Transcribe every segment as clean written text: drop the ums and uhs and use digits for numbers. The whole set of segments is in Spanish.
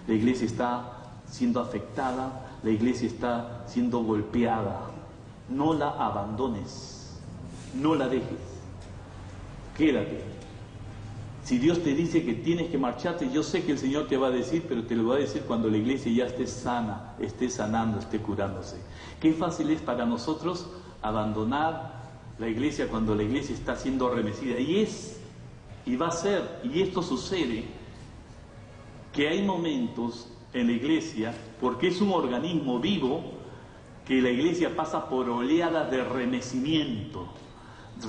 La iglesia está siendo afectada, la iglesia está siendo golpeada. No la abandones, no la dejes, quédate. Si Dios te dice que tienes que marcharte, yo sé que el Señor te va a decir, pero te lo va a decir cuando la iglesia ya esté sana, esté sanando, esté curándose. Qué fácil es para nosotros abandonar la iglesia cuando la iglesia está siendo remecida. Y va a ser, y esto sucede, que hay momentos en la iglesia, porque es un organismo vivo, que la iglesia pasa por oleadas de remecimiento.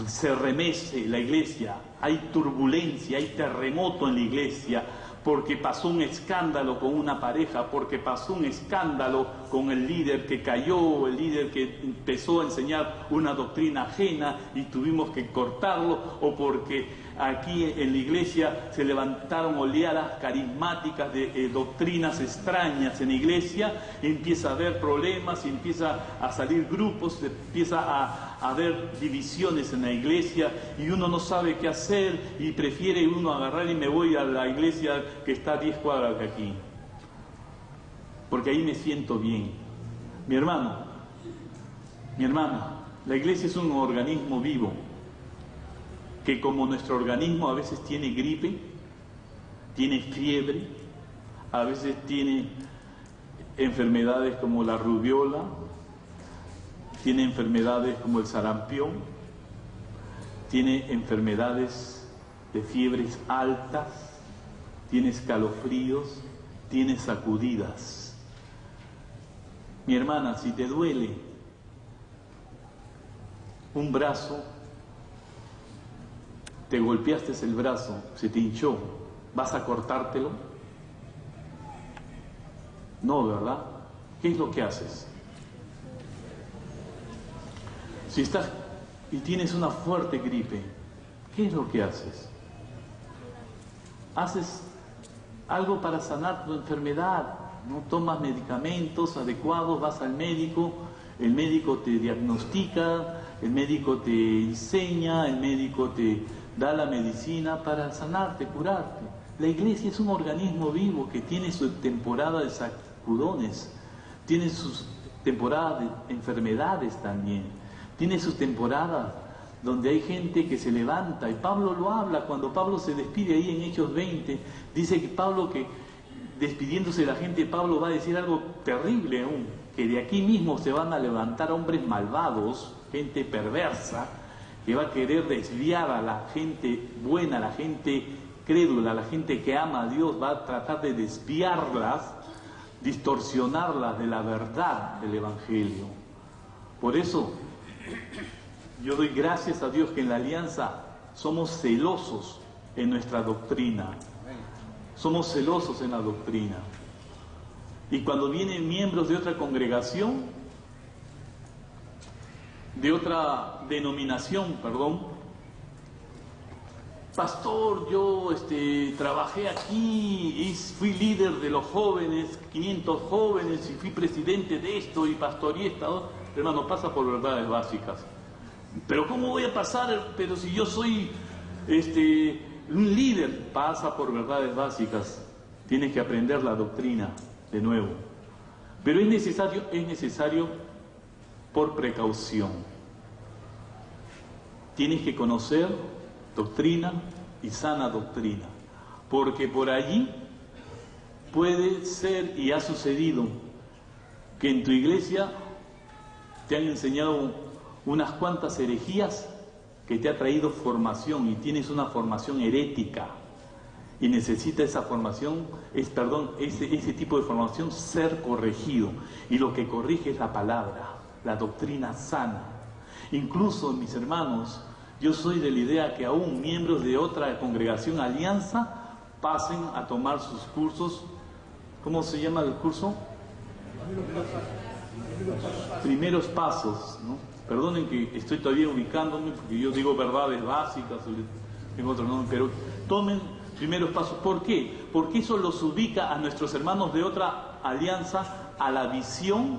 Se remece la iglesia, hay turbulencia, hay terremoto en la iglesia, porque pasó un escándalo con una pareja, porque pasó un escándalo con el líder que cayó, el líder que empezó a enseñar una doctrina ajena y tuvimos que cortarlo, o porque aquí en la iglesia se levantaron oleadas carismáticas de doctrinas extrañas en la iglesia, empieza a haber problemas, empieza a salir grupos, empieza a haber divisiones en la iglesia y uno no sabe qué hacer y prefiere uno agarrar y me voy a la iglesia que está a 10 cuadras de aquí, porque ahí me siento bien. Mi hermano, mi hermana, la iglesia es un organismo vivo, que como nuestro organismo a veces tiene gripe, tiene fiebre, a veces tiene enfermedades como la rubiola, tiene enfermedades como el sarampión, tiene enfermedades de fiebres altas, tiene escalofríos, tiene sacudidas. Mi hermana, si te duele un brazo, te golpeaste el brazo, se te hinchó, ¿vas a cortártelo? No, ¿verdad? ¿Qué es lo que haces? Si estás y tienes una fuerte gripe, ¿qué es lo que haces? Haces algo para sanar tu enfermedad, ¿no? Tomas medicamentos adecuados, vas al médico, el médico te diagnostica, el médico te enseña, el médico te da la medicina para sanarte, curarte. La iglesia es un organismo vivo que tiene su temporada de sacudones, tiene sus temporadas de enfermedades también, tiene sus temporadas donde hay gente que se levanta, y Pablo lo habla cuando Pablo se despide ahí en Hechos 20, dice que Pablo, que despidiéndose de la gente, Pablo va a decir algo terrible aún, que de aquí mismo se van a levantar hombres malvados, gente perversa, que va a querer desviar a la gente buena, a la gente crédula, a la gente que ama a Dios, va a tratar de desviarlas, distorsionarlas de la verdad del Evangelio. Por eso yo doy gracias a Dios que en la Alianza somos celosos en nuestra doctrina, somos celosos en la doctrina. Y cuando vienen miembros de otra congregación, de otra denominación, pastor, yo trabajé aquí y fui líder de los jóvenes, 500 jóvenes, y fui presidente de esto y pastoreé esta. Hermano, pasa por verdades básicas. Pero ¿cómo voy a pasar? Pero si yo soy un líder, pasa por verdades básicas. Tienes que aprender la doctrina de nuevo. Pero es necesario por precaución. Tienes que conocer doctrina y sana doctrina, porque por allí puede ser, y ha sucedido, que en tu iglesia te han enseñado unas cuantas herejías que te ha traído formación, y tienes una formación herética y necesita esa formación, ese tipo de formación ser corregido, y lo que corrige es la palabra, la doctrina sana. Incluso, mis hermanos, yo soy de la idea que aún miembros de otra congregación, Alianza, pasen a tomar sus cursos. ¿Cómo se llama el curso? Primeros pasos, ¿no? Perdonen que estoy todavía ubicándome, porque yo digo verdades básicas, tengo otro nombre, pero tomen primeros pasos. ¿Por qué? Porque eso los ubica a nuestros hermanos de otra alianza a la visión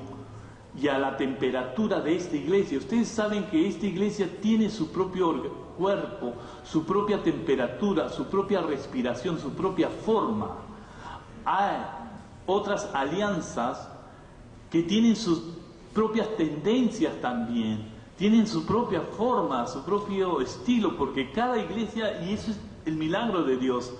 y a la temperatura de esta iglesia. Ustedes saben que esta iglesia tiene su propio cuerpo, su propia temperatura, su propia respiración, su propia forma. otras alianzas que tienen sus propias tendencias también, tienen su propia forma, su propio estilo, porque cada iglesia, y eso es el milagro de Dios,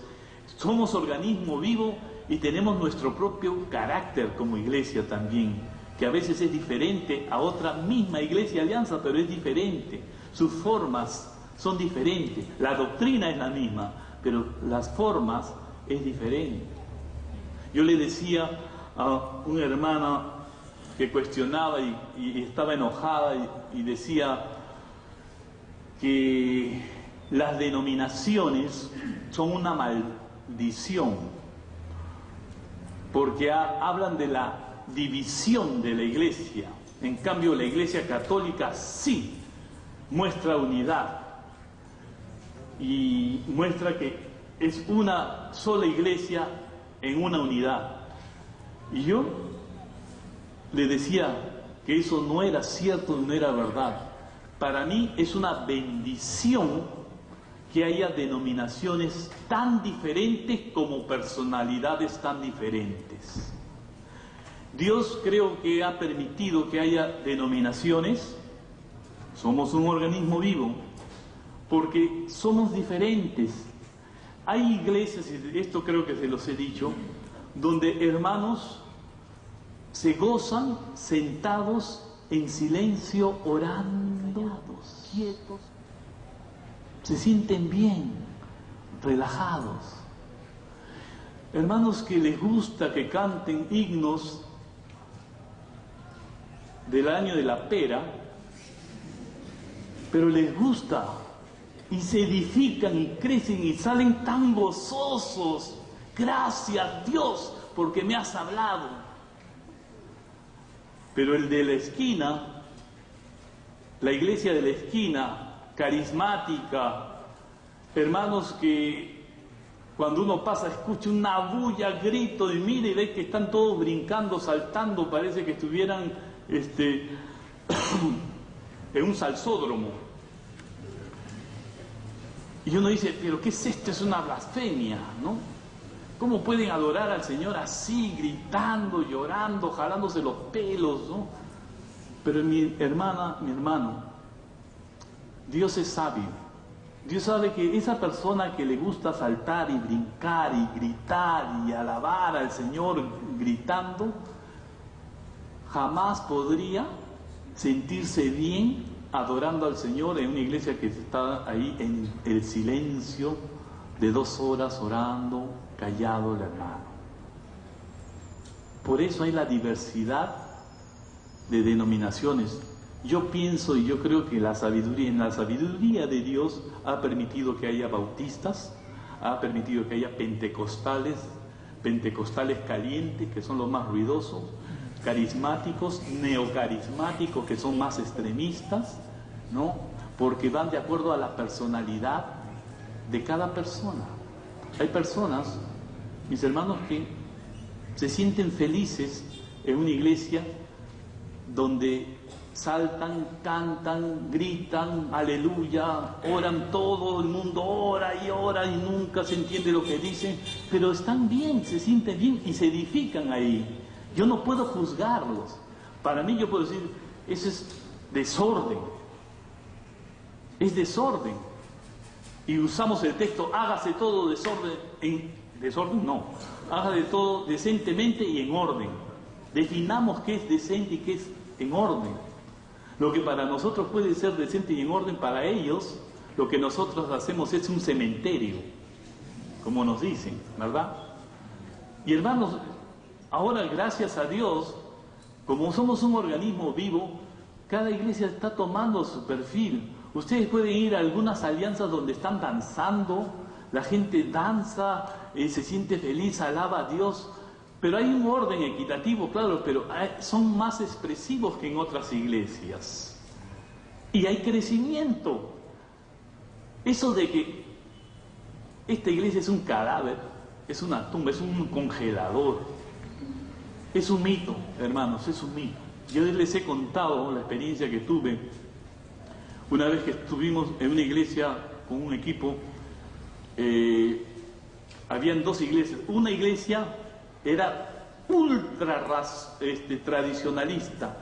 somos organismo vivo y tenemos nuestro propio carácter como iglesia también, que a veces es diferente a otra misma iglesia alianza, pero es diferente, sus formas son diferentes, la doctrina es la misma, pero las formas es diferente. Yo le decía a una hermana que cuestionaba y estaba enojada y decía que las denominaciones son una maldición, porque hablan de la división de la iglesia. En cambio, la iglesia católica sí muestra unidad y muestra que es una sola iglesia en una unidad. Y yo le decía que eso no era cierto, no era verdad. Para mí es una bendición que haya denominaciones tan diferentes como personalidades tan diferentes. Dios creo que ha permitido que haya denominaciones, somos un organismo vivo, porque somos diferentes. Hay iglesias, y esto creo que se los he dicho, donde hermanos se gozan sentados en silencio, orando, quietos, se sienten bien, relajados. Hermanos que les gusta que canten himnos del año de la pera, pero les gusta y se edifican y crecen y salen tan gozosos. Gracias Dios porque me has hablado. Pero el de la esquina, la iglesia de la esquina, carismática, hermanos que cuando uno pasa escucha una bulla, grito y mira y ve que están todos brincando, saltando, parece que estuvieran en un salsódromo. Y uno dice, pero ¿qué es esto? Es una blasfemia, ¿no? ¿Cómo pueden adorar al Señor así, gritando, llorando, jalándose los pelos, ¿no? Pero mi hermana, mi hermano, Dios es sabio. Dios sabe que esa persona que le gusta saltar y brincar y gritar y alabar al Señor gritando, jamás podría sentirse bien adorando al Señor en una iglesia que está ahí en el silencio de 2 horas orando, callado el hermano. Por eso hay la diversidad de denominaciones. Yo pienso y yo creo que en la sabiduría de Dios ha permitido que haya bautistas, ha permitido que haya pentecostales calientes, que son los más ruidosos, carismáticos, neocarismáticos, que son más extremistas, ¿no? Porque van de acuerdo a la personalidad de cada persona. Hay personas, mis hermanos, que se sienten felices en una iglesia donde saltan, cantan, gritan, aleluya, oran, todo el mundo ora y nunca se entiende lo que dicen, pero están bien, se sienten bien y se edifican ahí. Yo no puedo juzgarlos. Para mí yo puedo decir, eso es desorden. Es desorden. Y usamos el texto, hágase todo desorden. Desorden no. Hágase todo decentemente y en orden. Definamos qué es decente y qué es en orden. Lo que para nosotros puede ser decente y en orden, para ellos, lo que nosotros hacemos es un cementerio, como nos dicen, ¿verdad? Y hermanos, ahora gracias a Dios, como somos un organismo vivo, cada iglesia está tomando su perfil. Ustedes pueden ir a algunas alianzas donde están danzando, la gente danza, se siente feliz, alaba a Dios, pero hay un orden equitativo, claro, pero son más expresivos que en otras iglesias. Y hay crecimiento. Eso de que esta iglesia es un cadáver, es una tumba, es un congelador, es un mito, hermanos, es un mito. Yo les he contado la experiencia que tuve una vez que estuvimos en una iglesia con un equipo. Habían 2 iglesias. Una iglesia era tradicionalista.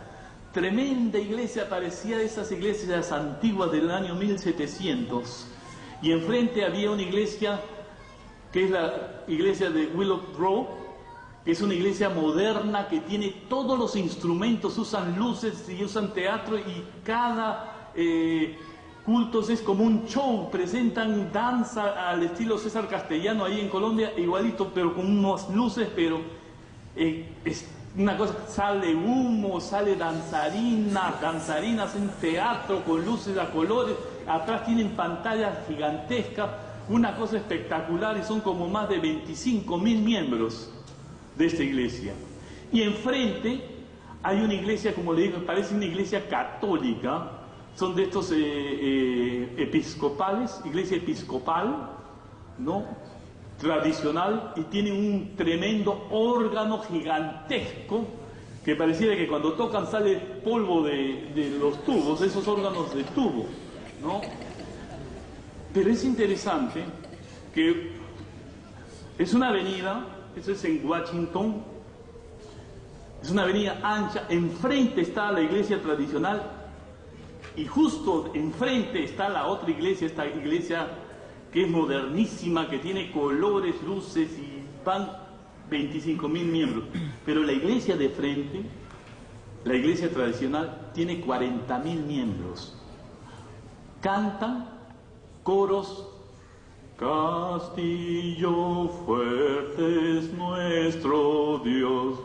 Tremenda iglesia, parecía de esas iglesias antiguas del año 1700. Y enfrente había una iglesia, que es la iglesia de Willow Grove, que es una iglesia moderna que tiene todos los instrumentos, usan luces y usan teatro, y cada cultos es como un show, presentan danza al estilo César Castellano ahí en Colombia, igualito, pero con unas luces, pero es una cosa, sale humo, sale danzarinas en teatro con luces a colores, atrás tienen pantallas gigantescas, una cosa espectacular, y son como más de 25.000 miembros de esta iglesia. Y enfrente hay una iglesia, como le digo, parece una iglesia católica, son de estos episcopales, iglesia episcopal, ¿no?, tradicional, y tiene un tremendo órgano gigantesco que pareciera que cuando tocan sale polvo de los tubos, esos órganos de tubo, ¿no? Pero es interesante que es una avenida, eso es en Washington, es una avenida ancha, enfrente está la iglesia tradicional y justo enfrente está la otra iglesia, esta iglesia que es modernísima, que tiene colores, luces, y van 25.000 miembros. Pero la iglesia de frente, la iglesia tradicional, tiene 40.000 miembros. Cantan coros: Castillo fuerte es nuestro Dios.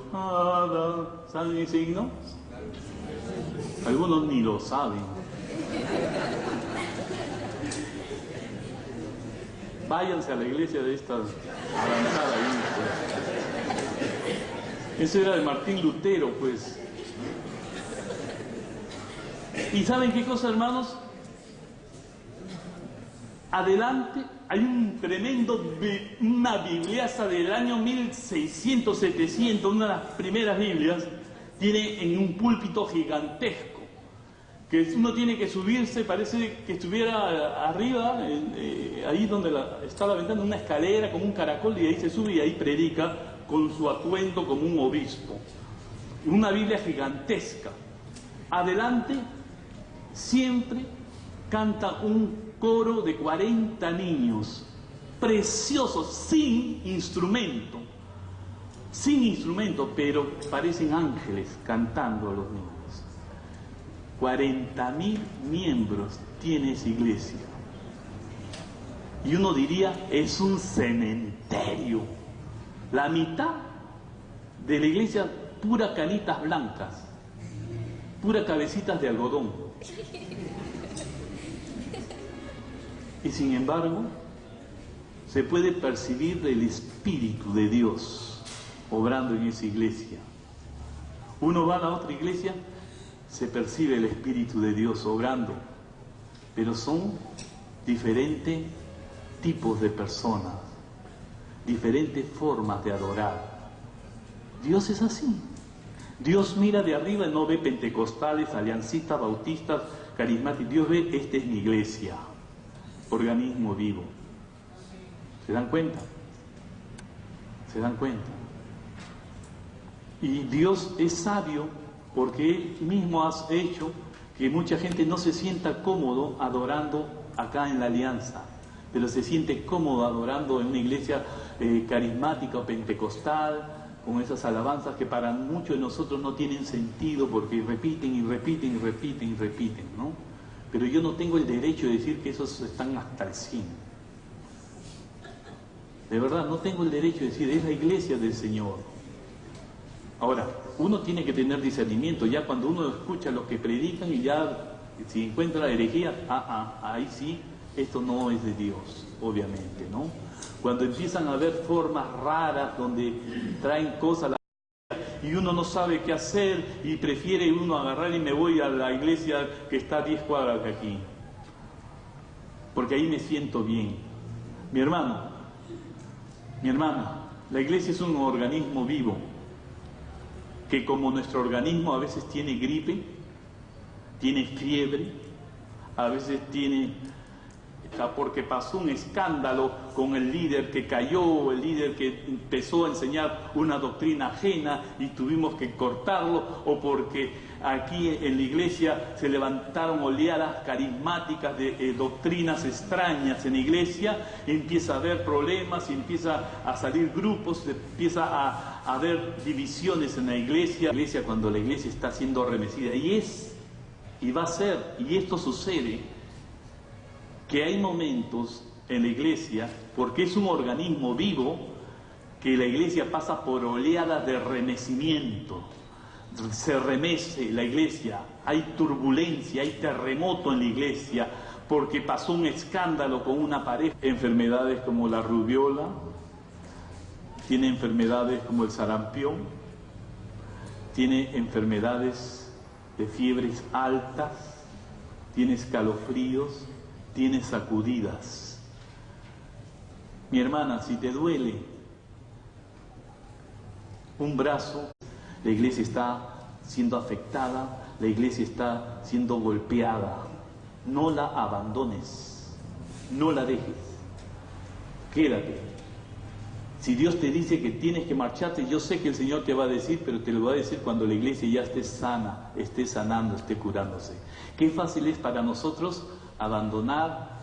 ¿Saben ese himno? Algunos ni lo saben. Váyanse a la iglesia de esta avanzada ahí, pues. Eso era de Martín Lutero, pues. ¿Y saben qué cosa, hermanos? Adelante hay un una bibliaza del año 1600, 700, una de las primeras Biblias, tiene en un púlpito gigantesco, que uno tiene que subirse, parece que estuviera arriba, ahí donde está la ventana, una escalera como un caracol, y ahí se sube y ahí predica con su atuendo como un obispo. Una Biblia gigantesca. Adelante siempre canta un coro de 40 niños, preciosos, sin instrumento, pero parecen ángeles cantando a los niños. 40.000 miembros tiene esa iglesia. Y uno diría, es un cementerio. La mitad de la iglesia, pura canitas blancas, pura cabecitas de algodón. Y sin embargo, se puede percibir el Espíritu de Dios obrando en esa iglesia. Uno va a la otra iglesia, se percibe el Espíritu de Dios obrando, pero son diferentes tipos de personas, diferentes formas de adorar. Dios es así. Dios mira de arriba y no ve pentecostales, aliancistas, bautistas, carismáticos. Dios ve, esta es mi iglesia, organismo vivo. ¿Se dan cuenta? ¿Se dan cuenta? Y Dios es sabio porque Él mismo ha hecho que mucha gente no se sienta cómodo adorando acá en la Alianza, pero se siente cómodo adorando en una iglesia carismática o pentecostal, con esas alabanzas que para muchos de nosotros no tienen sentido porque repiten y repiten y repiten y repiten, ¿no? Pero yo no tengo el derecho de decir que esos están hasta el 100. De verdad, no tengo el derecho de decir, es la iglesia del Señor. Ahora, uno tiene que tener discernimiento, ya cuando uno escucha a los que predican y ya si encuentra la herejía, ahí sí, esto no es de Dios, obviamente, ¿no? Cuando empiezan a haber formas raras donde traen cosas y uno no sabe qué hacer y prefiere uno agarrar y me voy a la iglesia que está a 10 cuadras de aquí, porque ahí me siento bien. Mi hermano, mi hermana, la iglesia es un organismo vivo, que como nuestro organismo a veces tiene gripe, tiene fiebre, a veces tiene porque pasó un escándalo con el líder que cayó, el líder que empezó a enseñar una doctrina ajena y tuvimos que cortarlo, o porque aquí en la iglesia se levantaron oleadas carismáticas de doctrinas extrañas en la iglesia, empieza a haber problemas, empieza a salir grupos, empieza a haber divisiones en la iglesia. Cuando la iglesia está siendo remecida, y va a ser, y esto sucede, que hay momentos en la iglesia, porque es un organismo vivo, que la iglesia pasa por oleadas de remecimiento. Se remece la iglesia, hay turbulencia, hay terremoto en la iglesia, porque pasó un escándalo con una pareja. Enfermedades como la rubiola, tiene enfermedades como el sarampión, tiene enfermedades de fiebres altas, tiene escalofríos, tiene sacudidas. Mi hermana, si te duele un brazo, la iglesia está siendo afectada, la iglesia está siendo golpeada. No la abandones, no la dejes, quédate. Si Dios te dice que tienes que marcharte, yo sé que el Señor te va a decir, pero te lo va a decir cuando la iglesia ya esté sana, esté sanando, esté curándose. Qué fácil es para nosotros abandonar